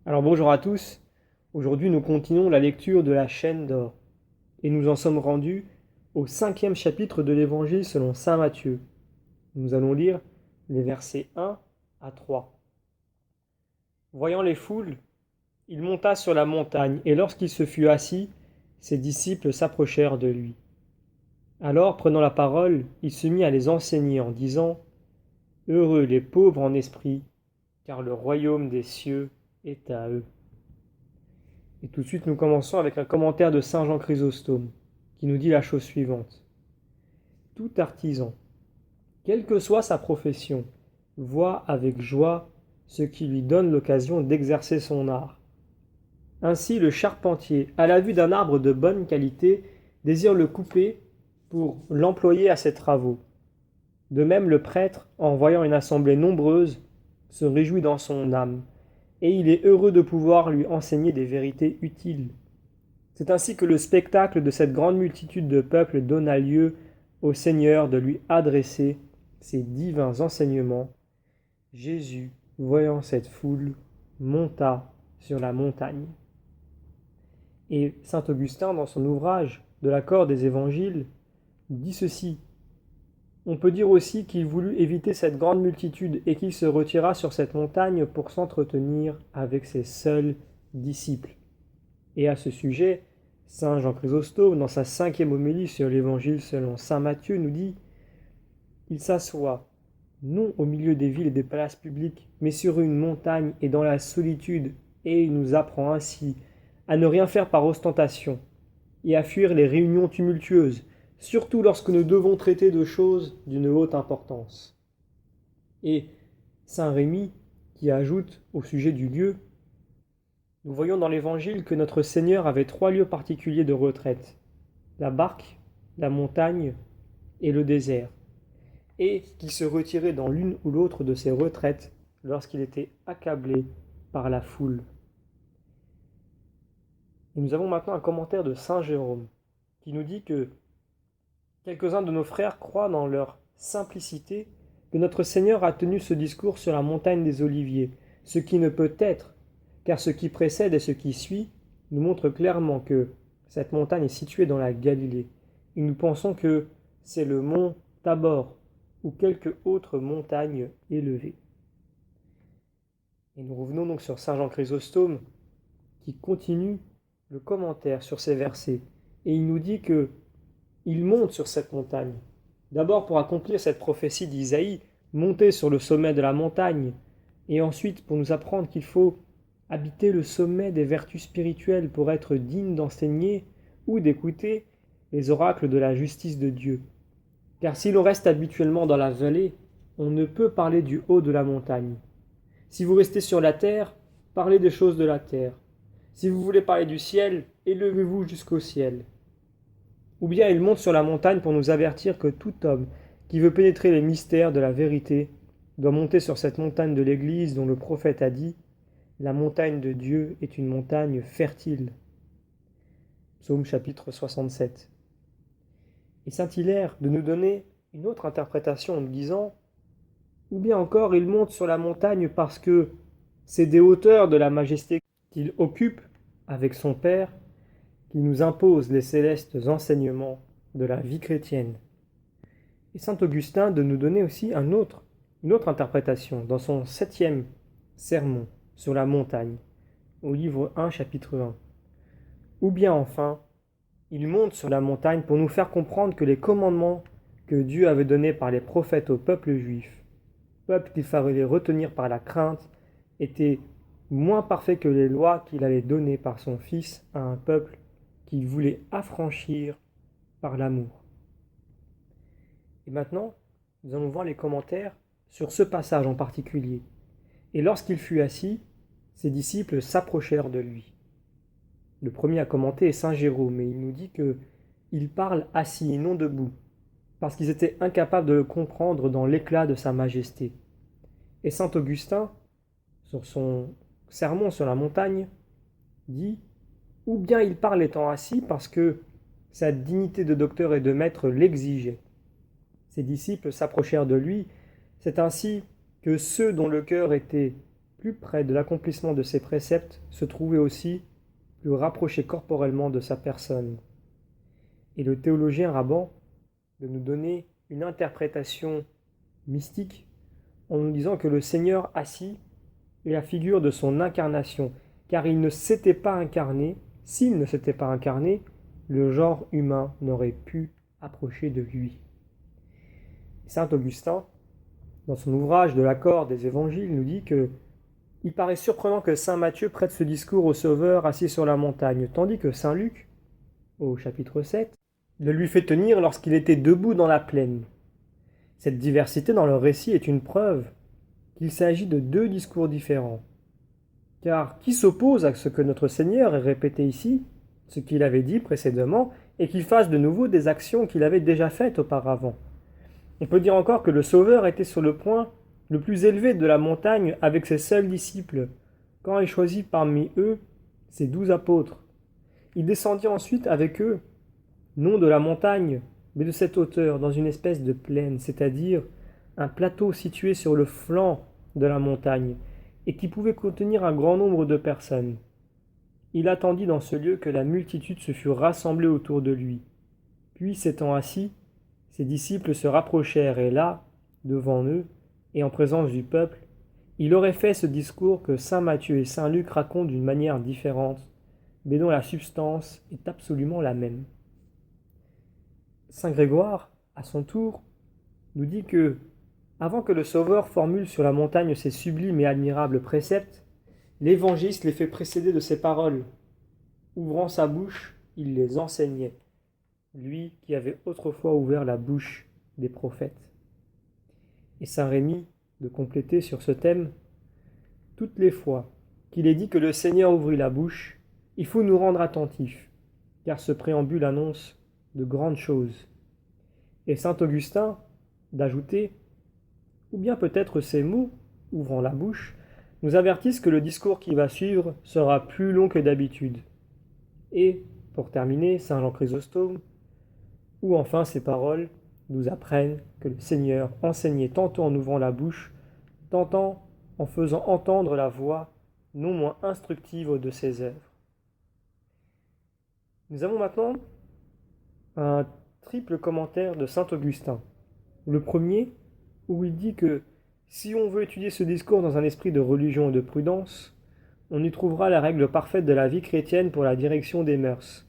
Alors bonjour à tous, aujourd'hui nous continuons la lecture de la chaîne d'or et nous en sommes rendus au 5e chapitre de l'Évangile selon saint Matthieu. Nous allons lire les versets 1 à 3. Voyant les foules, il monta sur la montagne et lorsqu'il se fut assis, ses disciples s'approchèrent de lui. Alors, prenant la parole, il se mit à les enseigner en disant: Heureux les pauvres en esprit, car le royaume des cieux est à eux. Et tout de suite, nous commençons avec un commentaire de saint Jean Chrysostome, qui nous dit la chose suivante. Tout artisan, quelle que soit sa profession, voit avec joie ce qui lui donne l'occasion d'exercer son art. Ainsi, le charpentier, à la vue d'un arbre de bonne qualité, désire le couper pour l'employer à ses travaux. De même, le prêtre, en voyant une assemblée nombreuse, se réjouit dans son âme, et il est heureux de pouvoir lui enseigner des vérités utiles. C'est ainsi que le spectacle de cette grande multitude de peuple donna lieu au Seigneur de lui adresser ses divins enseignements. Jésus, voyant cette foule, monta sur la montagne. Et saint Augustin, dans son ouvrage de l'accord des évangiles, dit ceci. On peut dire aussi qu'il voulut éviter cette grande multitude et qu'il se retira sur cette montagne pour s'entretenir avec ses seuls disciples. Et à ce sujet, saint Jean Chrysostome, dans sa 5e homélie sur l'Évangile selon saint Matthieu, nous dit: Il s'assoit, non au milieu des villes et des places publiques, mais sur une montagne et dans la solitude, et il nous apprend ainsi à ne rien faire par ostentation, et à fuir les réunions tumultueuses, surtout lorsque nous devons traiter de choses d'une haute importance. Et saint Rémy, qui ajoute au sujet du lieu: Nous voyons dans l'Évangile que notre Seigneur avait 3 lieux particuliers de retraite: la barque, la montagne et le désert, et qu'il se retirait dans l'une ou l'autre de ces retraites lorsqu'il était accablé par la foule. Et nous avons maintenant un commentaire de saint Jérôme, qui nous dit que quelques-uns de nos frères croient dans leur simplicité que notre Seigneur a tenu ce discours sur la montagne des Oliviers, ce qui ne peut être, car ce qui précède et ce qui suit nous montre clairement que cette montagne est située dans la Galilée, et nous pensons que c'est le mont Tabor ou quelque autre montagne élevée. Et nous revenons donc sur saint Jean Chrysostome qui continue le commentaire sur ces versets, et il nous dit que il monte sur cette montagne. D'abord pour accomplir cette prophétie d'Isaïe, monter sur le sommet de la montagne, et ensuite pour nous apprendre qu'il faut habiter le sommet des vertus spirituelles pour être digne d'enseigner ou d'écouter les oracles de la justice de Dieu. Car si l'on reste habituellement dans la vallée, on ne peut parler du haut de la montagne. Si vous restez sur la terre, parlez des choses de la terre. Si vous voulez parler du ciel, élevez-vous jusqu'au ciel. Ou bien il monte sur la montagne pour nous avertir que tout homme qui veut pénétrer les mystères de la vérité doit monter sur cette montagne de l'Église dont le prophète a dit: La montagne de Dieu est une montagne fertile. Psaume chapitre 67. Et saint Hilaire de nous donner une autre interprétation en nous disant: Ou bien encore il monte sur la montagne parce que c'est des hauteurs de la majesté qu'il occupe avec son Père qui nous impose les célestes enseignements de la vie chrétienne. Et saint Augustin de nous donner aussi une autre interprétation dans son 7e sermon sur la montagne, au livre 1, chapitre 1. Ou bien enfin, il monte sur la montagne pour nous faire comprendre que les commandements que Dieu avait donnés par les prophètes au peuple juif, peuple qu'il fallait retenir par la crainte, étaient moins parfaits que les lois qu'il allait donner par son Fils à un peuple qu'il voulait affranchir par l'amour. Et maintenant, nous allons voir les commentaires sur ce passage en particulier. Et lorsqu'il fut assis, ses disciples s'approchèrent de lui. Le premier à commenter est saint Jérôme, et il nous dit que il parle assis et non debout, parce qu'ils étaient incapables de le comprendre dans l'éclat de sa majesté. Et saint Augustin, sur son sermon sur la montagne, dit: ou bien il parle étant assis parce que sa dignité de docteur et de maître l'exigeait. Ses disciples s'approchèrent de lui, c'est ainsi que ceux dont le cœur était plus près de l'accomplissement de ses préceptes se trouvait aussi plus rapproché corporellement de sa personne. Et le théologien Raban de nous donner une interprétation mystique en nous disant que le Seigneur assis est la figure de son incarnation, car il ne s'était pas incarné. S'il ne s'était pas incarné, le genre humain n'aurait pu approcher de lui. Saint Augustin, dans son ouvrage de l'accord des évangiles, nous dit que il paraît surprenant que saint Matthieu prête ce discours au Sauveur assis sur la montagne, tandis que saint Luc, au chapitre 7, le lui fait tenir lorsqu'il était debout dans la plaine. Cette diversité dans leur récit est une preuve qu'il s'agit de deux discours différents. Car qui s'oppose à ce que notre Seigneur ait répété ici, ce qu'il avait dit précédemment, et qu'il fasse de nouveau des actions qu'il avait déjà faites auparavant? On peut dire encore que le Sauveur était sur le point le plus élevé de la montagne avec ses seuls disciples, quand il choisit parmi eux ses 12 apôtres. Il descendit ensuite avec eux, non de la montagne, mais de cette hauteur, dans une espèce de plaine, c'est-à-dire un plateau situé sur le flanc de la montagne, et qui pouvait contenir un grand nombre de personnes. Il attendit dans ce lieu que la multitude se fût rassemblée autour de lui. Puis, s'étant assis, ses disciples se rapprochèrent, et là, devant eux, et en présence du peuple, il aurait fait ce discours que saint Matthieu et saint Luc racontent d'une manière différente, mais dont la substance est absolument la même. Saint Grégoire, à son tour, nous dit que, avant que le Sauveur formule sur la montagne ces sublimes et admirables préceptes, l'évangéliste les fait précéder de ces paroles. Ouvrant sa bouche, il les enseignait, lui qui avait autrefois ouvert la bouche des prophètes. Et saint Rémy de compléter sur ce thème, toutes les fois qu'il est dit que le Seigneur ouvrit la bouche, il faut nous rendre attentifs, car ce préambule annonce de grandes choses. Et saint Augustin d'ajouter, ou bien peut-être ces mots, ouvrant la bouche, nous avertissent que le discours qui va suivre sera plus long que d'habitude. Et, pour terminer, saint Jean Chrysostome, ou enfin ces paroles nous apprennent que le Seigneur enseignait tantôt en ouvrant la bouche, tantôt en faisant entendre la voix non moins instructive de ses œuvres. Nous avons maintenant un triple commentaire de saint Augustin. Le premier, où il dit que si on veut étudier ce discours dans un esprit de religion et de prudence, on y trouvera la règle parfaite de la vie chrétienne pour la direction des mœurs.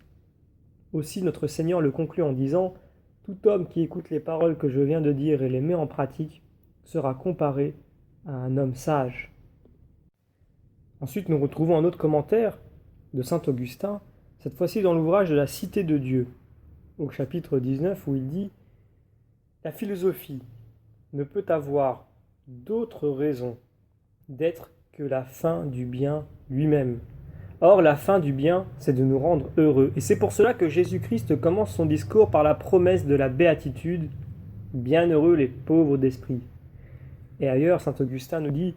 Aussi notre Seigneur le conclut en disant « Tout homme qui écoute les paroles que je viens de dire et les met en pratique sera comparé à un homme sage. » Ensuite, nous retrouvons un autre commentaire de saint Augustin, cette fois-ci dans l'ouvrage de la Cité de Dieu, au chapitre 19, où il dit « La philosophie ne peut avoir d'autre raison d'être que la fin du bien lui-même. Or, la fin du bien, c'est de nous rendre heureux. Et c'est pour cela que Jésus-Christ commence son discours par la promesse de la béatitude. Bienheureux les pauvres d'esprit. Et ailleurs, saint Augustin nous dit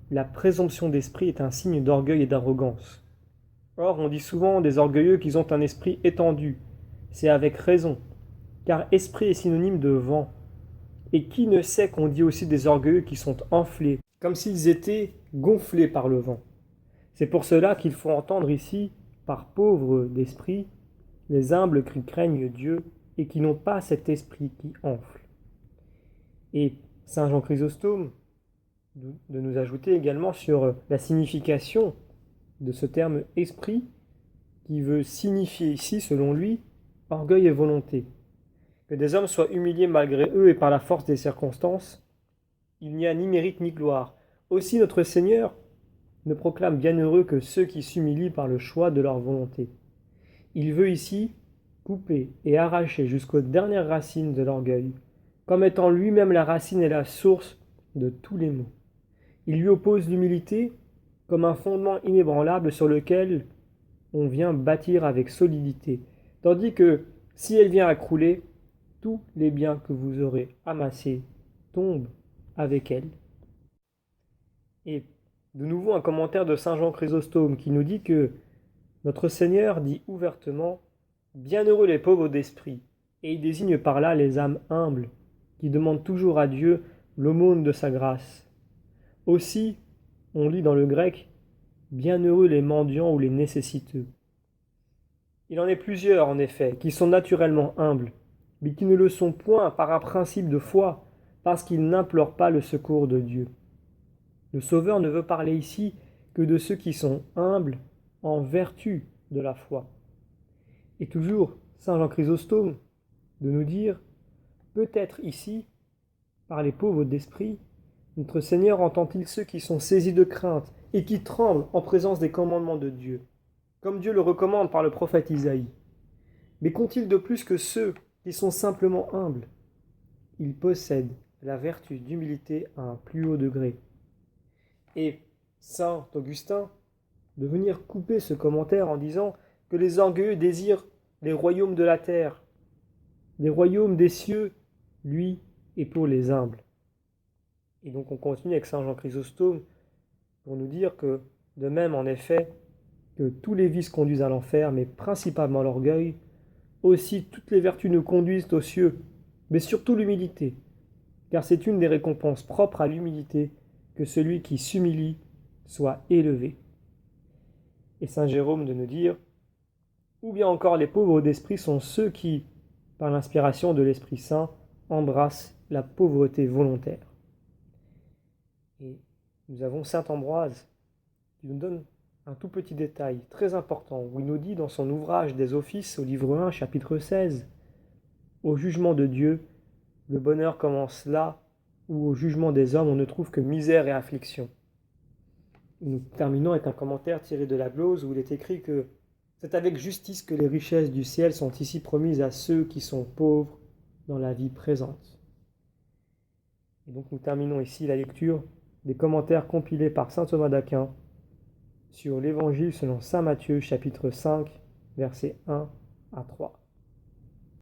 la présomption d'esprit est un signe d'orgueil et d'arrogance. Or, on dit souvent des orgueilleux qu'ils ont un esprit étendu. C'est avec raison, car esprit est synonyme de vent. Et qui ne sait qu'on dit aussi des orgueilleux qui sont enflés, comme s'ils étaient gonflés par le vent. C'est pour cela qu'il faut entendre ici, par pauvres d'esprit, les humbles qui craignent Dieu et qui n'ont pas cet esprit qui enfle. Et saint Jean Chrysostome de nous ajouter également sur la signification de ce terme esprit, qui veut signifier ici, selon lui, orgueil et volonté. Que des hommes soient humiliés malgré eux et par la force des circonstances, il n'y a ni mérite ni gloire. Aussi notre Seigneur ne proclame bienheureux que ceux qui s'humilient par le choix de leur volonté. Il veut ici couper et arracher jusqu'aux dernières racines de l'orgueil, comme étant lui-même la racine et la source de tous les maux. Il lui oppose l'humilité comme un fondement inébranlable sur lequel on vient bâtir avec solidité, tandis que, si elle vient à crouler, tous les biens que vous aurez amassés tombent avec elle. Et de nouveau un commentaire de saint Jean Chrysostome qui nous dit que notre Seigneur dit ouvertement « Bienheureux les pauvres d'esprit » et il désigne par là les âmes humbles qui demandent toujours à Dieu l'aumône de sa grâce. Aussi, On lit dans le grec « Bienheureux les mendiants ou les nécessiteux ». Il en est plusieurs, en effet, qui sont naturellement humbles, mais qui ne le sont point par un principe de foi, parce qu'ils n'implorent pas le secours de Dieu. Le Sauveur ne veut parler ici que de ceux qui sont humbles en vertu de la foi. Et toujours, saint Jean Chrysostome, de nous dire, peut-être ici, par les pauvres d'esprit, notre Seigneur entend-il ceux qui sont saisis de crainte et qui tremblent en présence des commandements de Dieu, comme Dieu le recommande par le prophète Isaïe. Mais qu'ont-ils de plus que ceux qui sont simplement humbles? Ils possèdent la vertu d'humilité à un plus haut degré. Et saint Augustin de venir couper ce commentaire en disant que les orgueilleux désirent les royaumes de la terre, les royaumes des cieux, lui, est pour les humbles. Et donc on continue avec saint Jean Chrysostome pour nous dire que, de même en effet, que tous les vices conduisent à l'enfer, mais principalement l'orgueil, aussi toutes les vertus nous conduisent aux cieux, mais surtout l'humilité, car c'est une des récompenses propres à l'humilité que celui qui s'humilie soit élevé. Et saint Jérôme de nous dire, ou bien encore les pauvres d'esprit sont ceux qui, par l'inspiration de l'Esprit Saint, embrassent la pauvreté volontaire. Et nous avons saint Ambroise qui nous donne un tout petit détail très important, où il nous dit dans son ouvrage des Offices au livre 1, chapitre 16, « Au jugement de Dieu, le bonheur commence là où au jugement des hommes on ne trouve que misère et affliction. » Nous terminons avec un commentaire tiré de la glose où il est écrit que c'est avec justice que les richesses du ciel sont ici promises à ceux qui sont pauvres dans la vie présente. Et donc nous terminons ici la lecture des commentaires compilés par saint Thomas d'Aquin sur l'Évangile selon saint Matthieu, chapitre 5, versets 1 à 3.